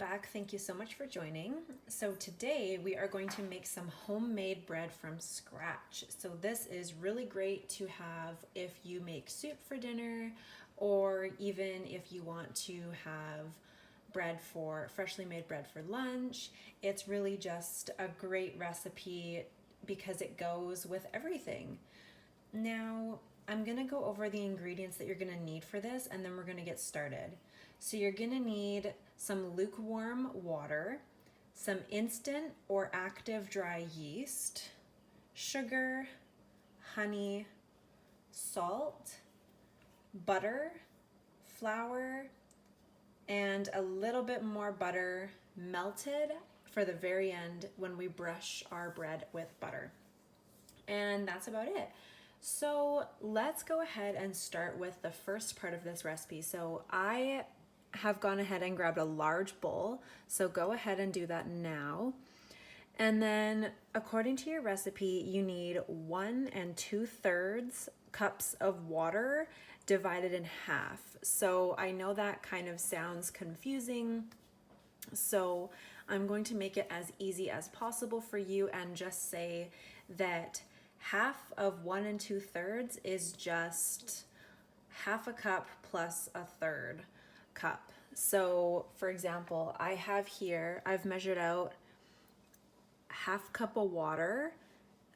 back. Thank you so much for joining. So today we are going to make some homemade bread from scratch. So this is really great to have if you make soup for dinner, or even if you want to have freshly made bread for lunch. It's really just a great recipe because it goes with everything. Now, I'm gonna go over the ingredients that you're gonna need for this, and then we're gonna get started. So you're gonna need some lukewarm water, some instant or active dry yeast, sugar, honey, salt, butter, flour, and a little bit more butter melted for the very end when we brush our bread with butter. And that's about it. So let's go ahead and start with the first part of this recipe. So I have gone ahead and grabbed a large bowl. So go ahead and do that now. And then according to your recipe, you need 1 2/3 cups of water divided in half. So I know that kind of sounds confusing. So I'm going to make it as easy as possible for you and just say that half of 1 2/3 is just half a cup plus a third cup. So for example, I've measured out half cup of water,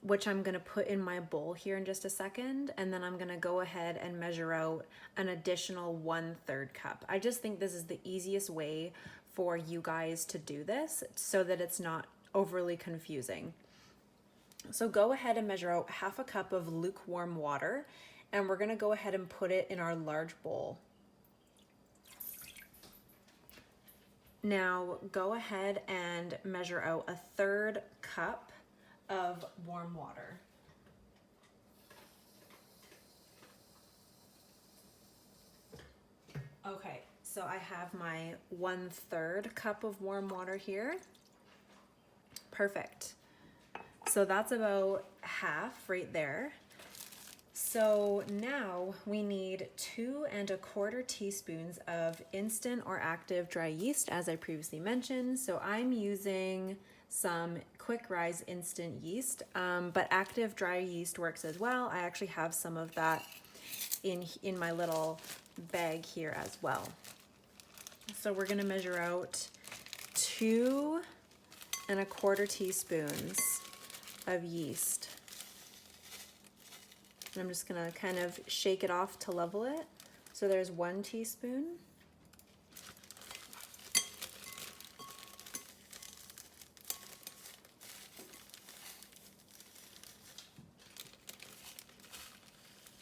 which I'm gonna put in my bowl here in just a second, and then I'm gonna go ahead and measure out an additional 1/3 cup. I just think this is the easiest way for you guys to do this so that it's not overly confusing. So go ahead and measure out half a cup of lukewarm water, and we're gonna go ahead and put it in our large bowl. Now go ahead and measure out 1/3 cup of warm water. Okay, so I have my 1/3 cup of warm water here. Perfect. So that's about half right there. So now we need 2 1/4 teaspoons of instant or active dry yeast, as I previously mentioned. So I'm using some quick rise instant yeast, but active dry yeast works as well. I actually have some of that in my little bag here as well. So we're gonna measure out 2 1/4 teaspoons of yeast. And I'm just gonna kind of shake it off to level it. So there's 1 teaspoon.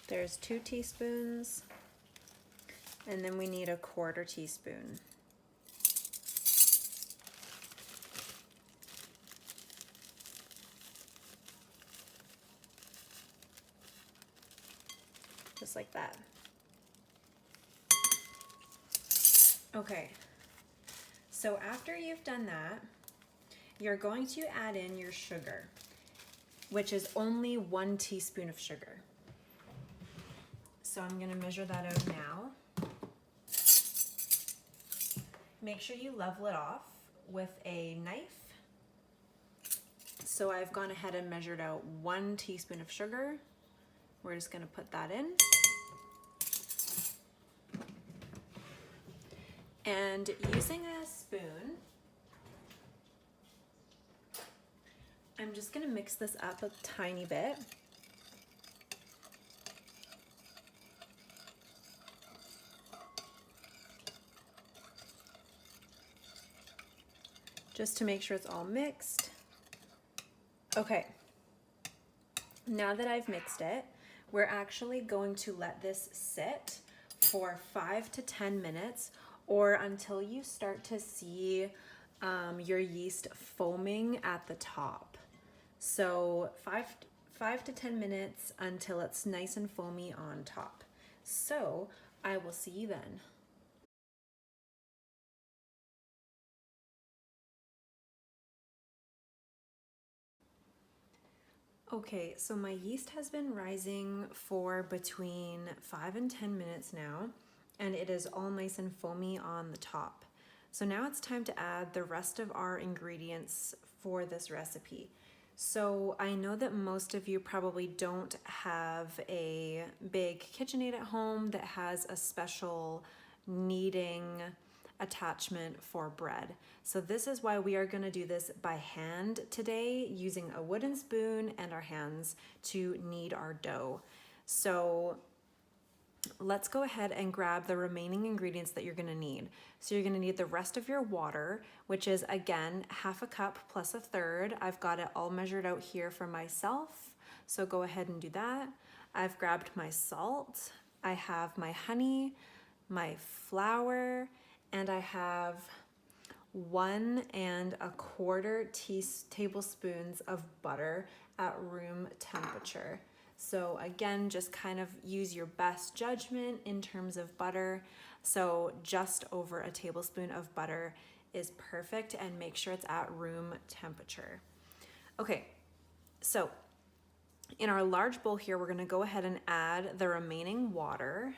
There's 2 teaspoons. And then we need 1/4 teaspoon. Just like that. Okay, so after you've done that, you're going to add in your sugar, which is only 1 teaspoon of sugar. So I'm gonna measure that out now. Make sure you level it off with a knife. So I've gone ahead and measured out 1 teaspoon of sugar. We're just gonna put that in. And using a spoon, I'm just gonna mix this up a tiny bit. Just to make sure it's all mixed. Okay, now that I've mixed it, we're actually going to let this sit for 5 to 10 minutes or until you start to see your yeast foaming at the top. So 5 to 10 minutes until it's nice and foamy on top. So I will see you then. Okay, so my yeast has been rising for between 5 and 10 minutes now, and it is all nice and foamy on the top. So now it's time to add the rest of our ingredients for this recipe. So I know that most of you probably don't have a big KitchenAid at home that has a special kneading attachment for bread. So this is why we are going to do this by hand today, using a wooden spoon and our hands to knead our dough. So let's go ahead and grab the remaining ingredients that you're going to need. So you're going to need the rest of your water, which is again half a cup plus a third. I've got it all measured out here for myself, so go ahead and do that. I've grabbed my salt, I have my honey, my flour, and I have 1¼ tablespoons of butter at room temperature. So again, just kind of use your best judgment in terms of butter. So just over a tablespoon of butter is perfect, and make sure it's at room temperature. Okay, so in our large bowl here, we're gonna go ahead and add the remaining water.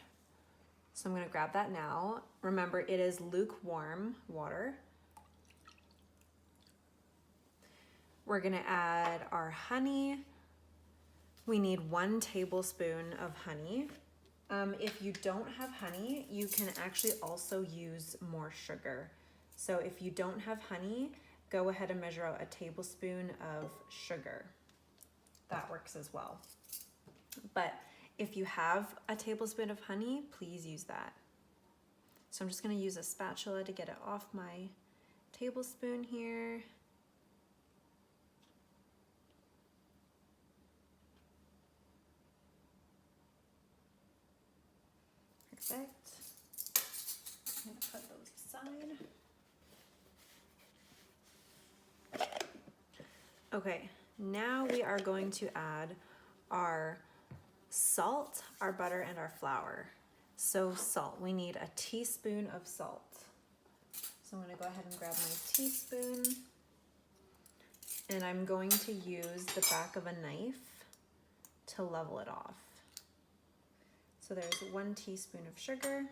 So I'm gonna grab that now. Remember, it is lukewarm water. We're gonna add our honey. We need 1 tablespoon of honey. If you don't have honey, you can actually also use more sugar. So if you don't have honey, go ahead and measure out a tablespoon of sugar. That works as well. But if you have a tablespoon of honey, please use that. So I'm just gonna use a spatula to get it off my tablespoon here. Perfect. I'm gonna put those aside. Okay, now we are going to add our salt, our butter, and our flour. So salt, we need a teaspoon of salt. So I'm gonna go ahead and grab my teaspoon, and I'm going to use the back of a knife to level it off. So there's 1 teaspoon of sugar.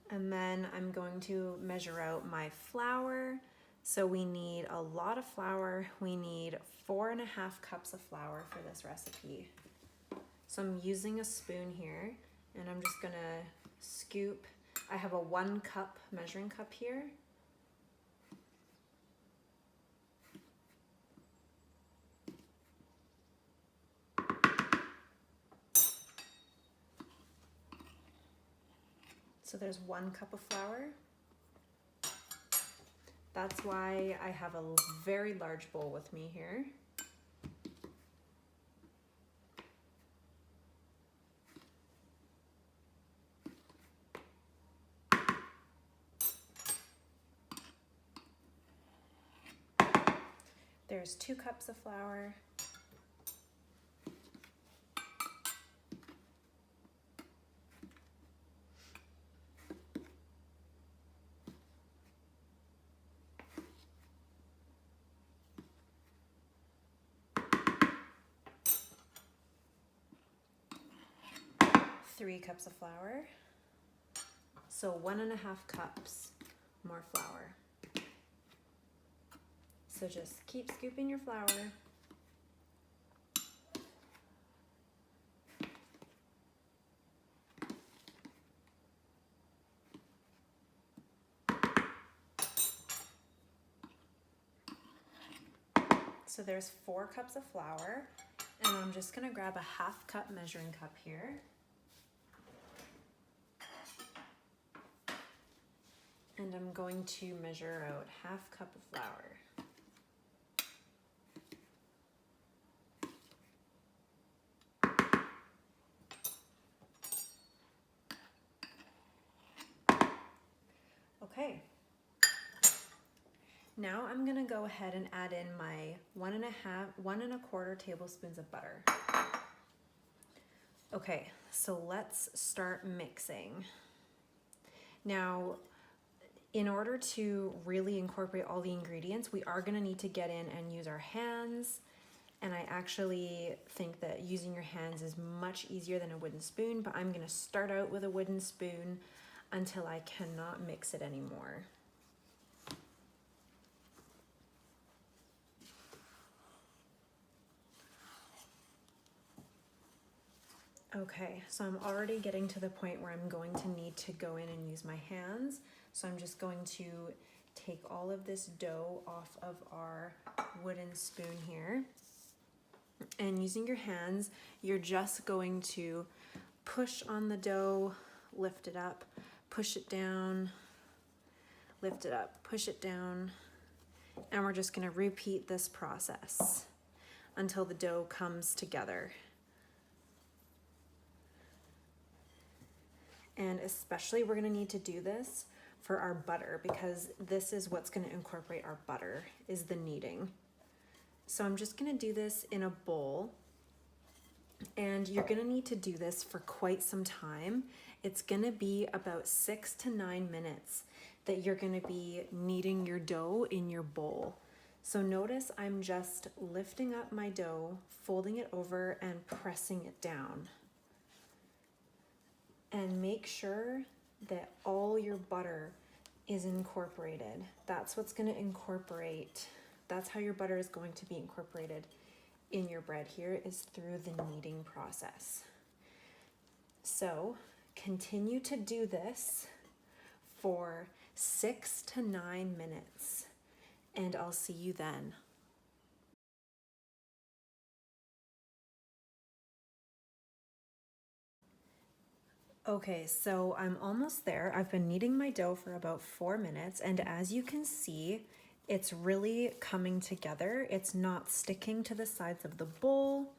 And then I'm going to measure out my flour. So we need a lot of flour. We need 4½ cups of flour for this recipe. So I'm using a spoon here, and I'm just gonna scoop. I have a 1 cup measuring cup here. So there's 1 cup of flour. That's why I have a very large bowl with me here. There's 2 cups of flour. Three cups of flour. So 1½ cups more flour. So just keep scooping your flour. So there's 4 cups of flour, and I'm just gonna grab a ½ cup measuring cup here. And I'm going to measure out ½ cup of flour. Okay. Now I'm gonna go ahead and add in my 1¼ tablespoons of butter. Okay, so let's start mixing. Now, in order to really incorporate all the ingredients, we are gonna need to get in and use our hands And I actually think that using your hands is much easier than a wooden spoon, but I'm gonna start out with a wooden spoon until I cannot mix it anymore. Okay, so I'm already getting to the point where I'm going to need to go in and use my hands. So I'm just going to take all of this dough off of our wooden spoon here. And using your hands, you're just going to push on the dough, lift it up, push it down, lift it up, push it down. And we're just gonna repeat this process until the dough comes together. And especially we're gonna need to do this for our butter, because this is what's gonna incorporate our butter, is the kneading. So I'm just gonna do this in a bowl, and you're gonna need to do this for quite some time. It's gonna be about 6 to 9 minutes that you're gonna be kneading your dough in your bowl. So notice I'm just lifting up my dough, folding it over and pressing it down. And make sure that all your butter is incorporated. That's what's gonna incorporate, that's how your butter is going to be incorporated in your bread here, is through the kneading process. So continue to do this for 6 to 9 minutes, and I'll see you then. Okay, so I'm almost there. I've been kneading my dough for about 4 minutes, and as you can see, it's really coming together. It's not sticking to the sides of the bowl,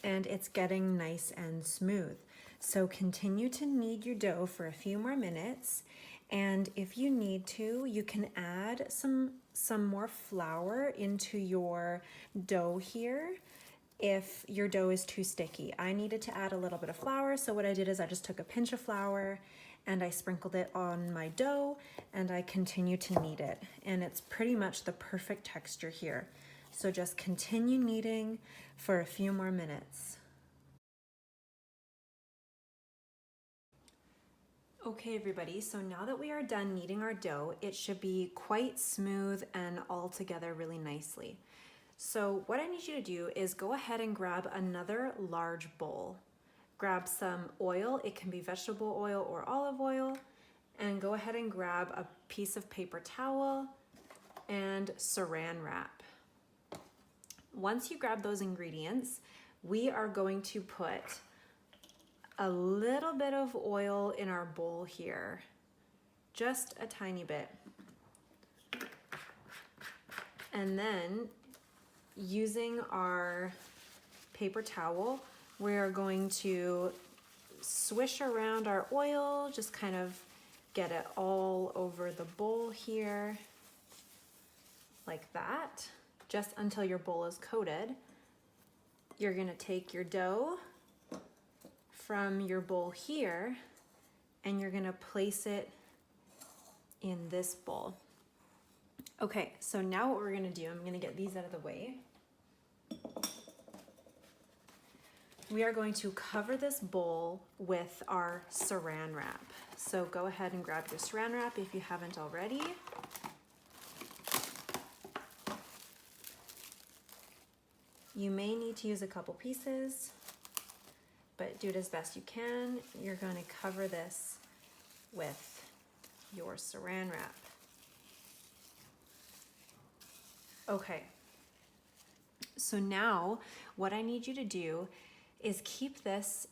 and it's getting nice and smooth. So continue to knead your dough for a few more minutes, and if you need to, you can add some more flour into your dough here if your dough is too sticky. I needed to add a little bit of flour, so what I did is I just took a pinch of flour and I sprinkled it on my dough, and I continue to knead it, and it's pretty much the perfect texture here. So just continue kneading for a few more minutes. Okay everybody, so now that we are done kneading our dough, it should be quite smooth and all together really nicely. So what I need you to do is go ahead and grab another large bowl. Grab some oil, it can be vegetable oil or olive oil, and go ahead and grab a piece of paper towel and saran wrap. Once you grab those ingredients, we are going to put a little bit of oil in our bowl here, just a tiny bit. And then using our paper towel, we're going to swish around our oil, just kind of get it all over the bowl here, like that, just until your bowl is coated. You're gonna take your dough from your bowl here, and you're gonna place it in this bowl. Okay, so now what we're gonna do, I'm gonna get these out of the way. We are going to cover this bowl with our saran wrap. So go ahead and grab your saran wrap if you haven't already. You may need to use a couple pieces, but do it as best you can. You're going to cover this with your saran wrap. Okay, so now what I need you to do is keep this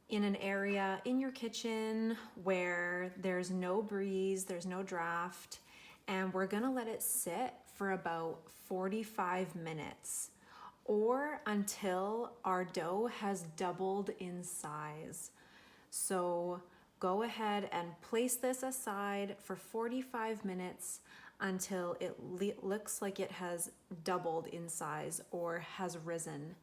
in an area in your kitchen where there's no breeze, there's no draft, and we're gonna let it sit for about 45 minutes or until our dough has doubled in size. So go ahead and place this aside for 45 minutes until it looks like it has doubled in size or has risen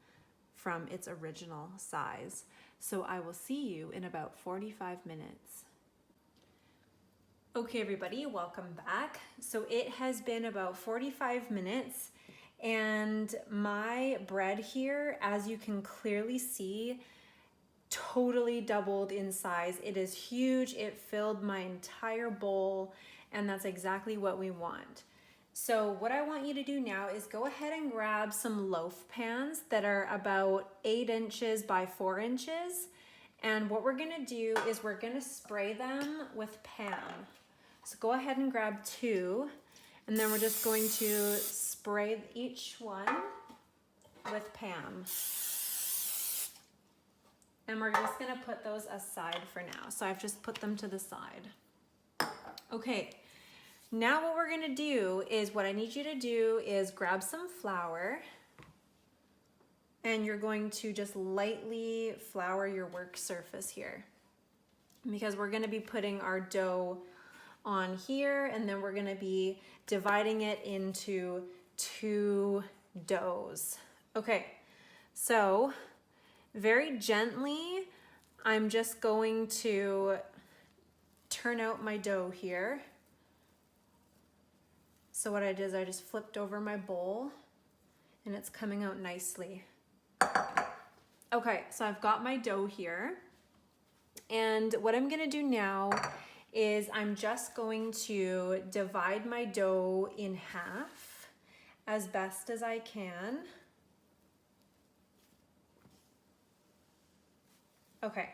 from its original size. So I will see you in about 45 minutes. Okay everybody, welcome back. So it has been about 45 minutes And my bread here, as you can clearly see, totally doubled in size. It is huge. It filled my entire bowl, and that's exactly what we want. So what I want you to do now is go ahead and grab some loaf pans that are about 8 inches by 4 inches. And what we're gonna do is we're gonna spray them with Pam. So go ahead and grab 2, and then we're just going to spray each one with Pam. And we're just gonna put those aside for now. So I've just put them to the side. Okay, now what we're gonna do is, what I need you to do is grab some flour, and you're going to just lightly flour your work surface here, because we're gonna be putting our dough on here, and then we're gonna be dividing it into 2 doughs. Okay, so very gently, I'm just going to turn out my dough here. So what I did is I just flipped over my bowl, and it's coming out nicely. Okay, so I've got my dough here. And what I'm gonna do now is I'm just going to divide my dough in half as best as I can. Okay.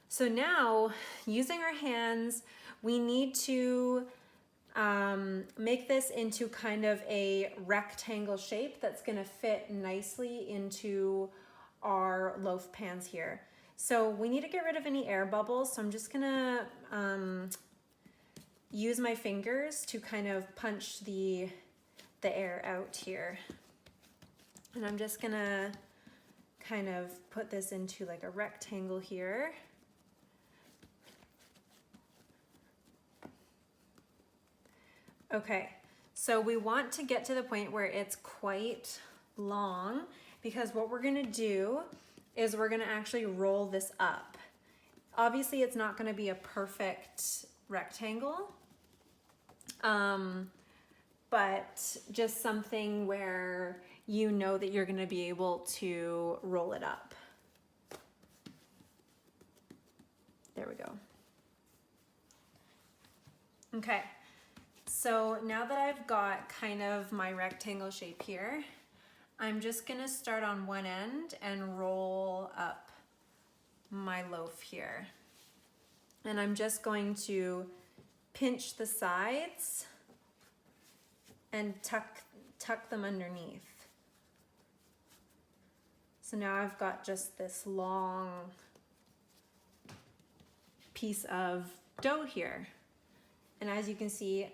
So now, using our hands, we need to make this into kind of a rectangle shape that's gonna fit nicely into our loaf pans here. So we need to get rid of any air bubbles. So I'm just gonna use my fingers to kind of punch the air out here. And I'm just gonna kind of put this into like a rectangle here. Okay, so we want to get to the point where it's quite long, because what we're gonna do is we're gonna actually roll this up. Obviously it's not gonna be a perfect rectangle, but just something where you know that you're gonna be able to roll it up. There we go. Okay. So now that I've got kind of my rectangle shape here, I'm just gonna start on one end and roll up my loaf here. And I'm just going to pinch the sides and tuck them underneath. So now I've got just this long piece of dough here. And as you can see,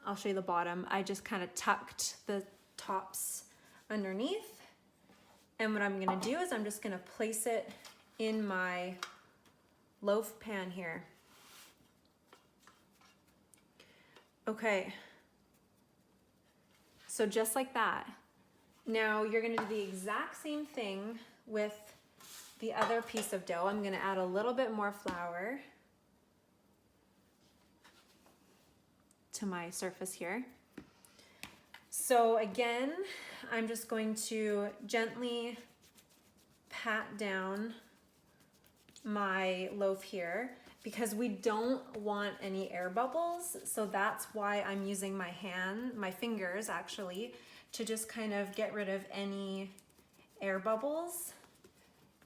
I'll show you the bottom. I just kind of tucked the tops underneath. And what I'm gonna do is I'm just gonna place it in my loaf pan here. Okay. So just like that. Now you're gonna do the exact same thing with the other piece of dough. I'm gonna add a little bit more flour to my surface here. So again, I'm just going to gently pat down my loaf here, because we don't want any air bubbles. So that's why I'm using my fingers actually, to just kind of get rid of any air bubbles.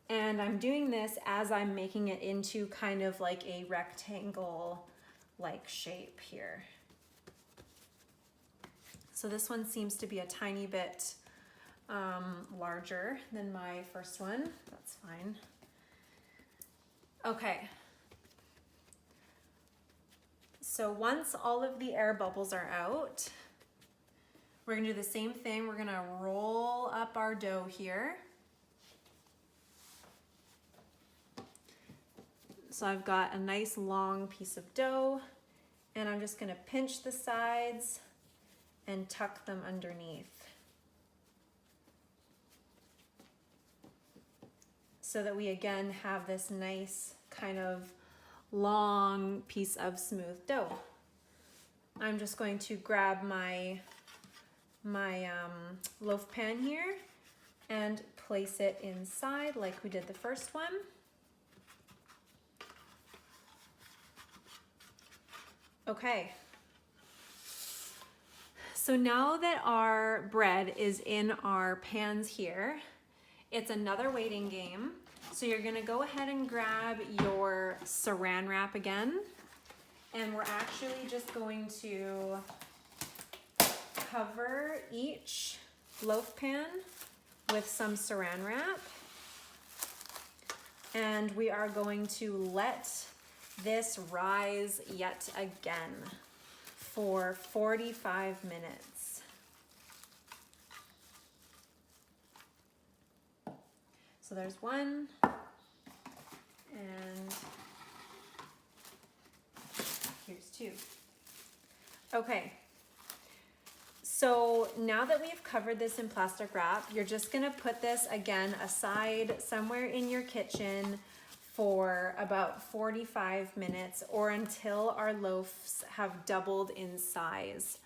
And I'm doing this as I'm making it into kind of like a rectangle like shape here. So this one seems to be a tiny bit larger than my first one. That's fine. Okay. So once all of the air bubbles are out, we're gonna do the same thing. We're gonna roll up our dough here. So I've got a nice long piece of dough, and I'm just gonna pinch the sides and tuck them underneath, so that we again have this nice kind of long piece of smooth dough. I'm just going to grab my my loaf pan here and place it inside like we did the first one. Okay. So now that our bread is in our pans here, it's another waiting game. So you're gonna go ahead and grab your saran wrap again, and we're actually just going to cover each loaf pan with some saran wrap. And we are going to let this rise yet again for 45 minutes. So there's one, and here's two. Okay, so now that we've covered this in plastic wrap, you're just gonna put this again aside somewhere in your kitchen for about 45 minutes or until our loaves have doubled in size.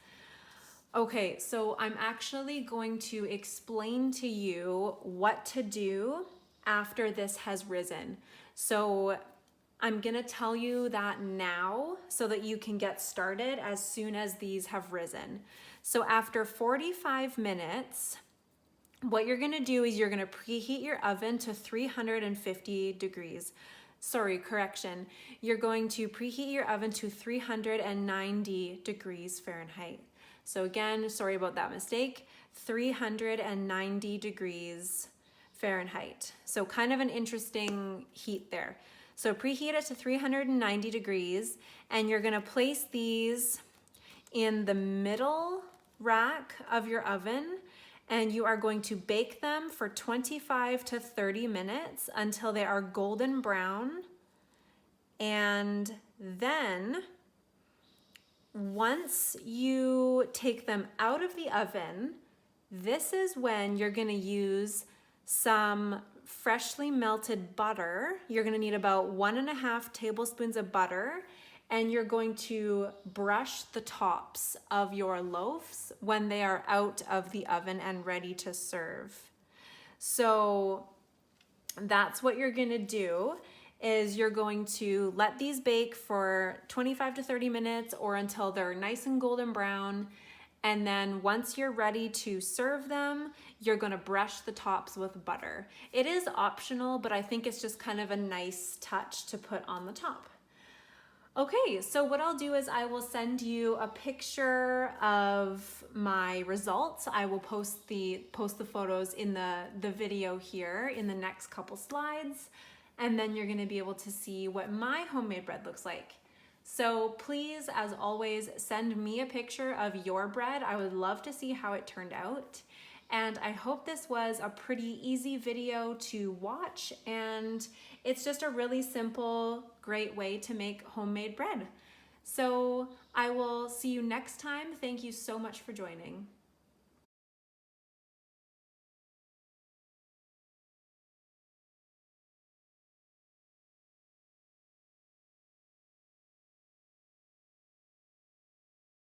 Okay, so I'm actually going to explain to you what to do after this has risen. So I'm gonna tell you that now so that you can get started as soon as these have risen. So after 45 minutes, what you're gonna do is you're gonna preheat your oven to 350 degrees. Sorry, correction. You're going to preheat your oven to 390 degrees Fahrenheit. So again, sorry about that mistake, 390 degrees Fahrenheit. So kind of an interesting heat there. So preheat it to 390 degrees, and you're gonna place these in the middle rack of your oven, and you are going to bake them for 25 to 30 minutes until they are golden brown. And then once you take them out of the oven, this is when you're gonna use some freshly melted butter. You're gonna need about 1.5 tablespoons of butter, and you're going to brush the tops of your loaves when they are out of the oven and ready to serve. So that's what you're gonna do, is you're going to let these bake for 25 to 30 minutes or until they're nice and golden brown. And then once you're ready to serve them, you're gonna brush the tops with butter. It is optional, but I think it's just kind of a nice touch to put on the top. Okay, so what I'll do is I will send you a picture of my results. I will post the photos in the video here in the next couple slides, and then you're gonna be able to see what my homemade bread looks like. So please, as always, send me a picture of your bread. I would love to see how it turned out. And I hope this was a pretty easy video to watch, and it's just a really simple, great way to make homemade bread. So I will see you next time. Thank you so much for joining.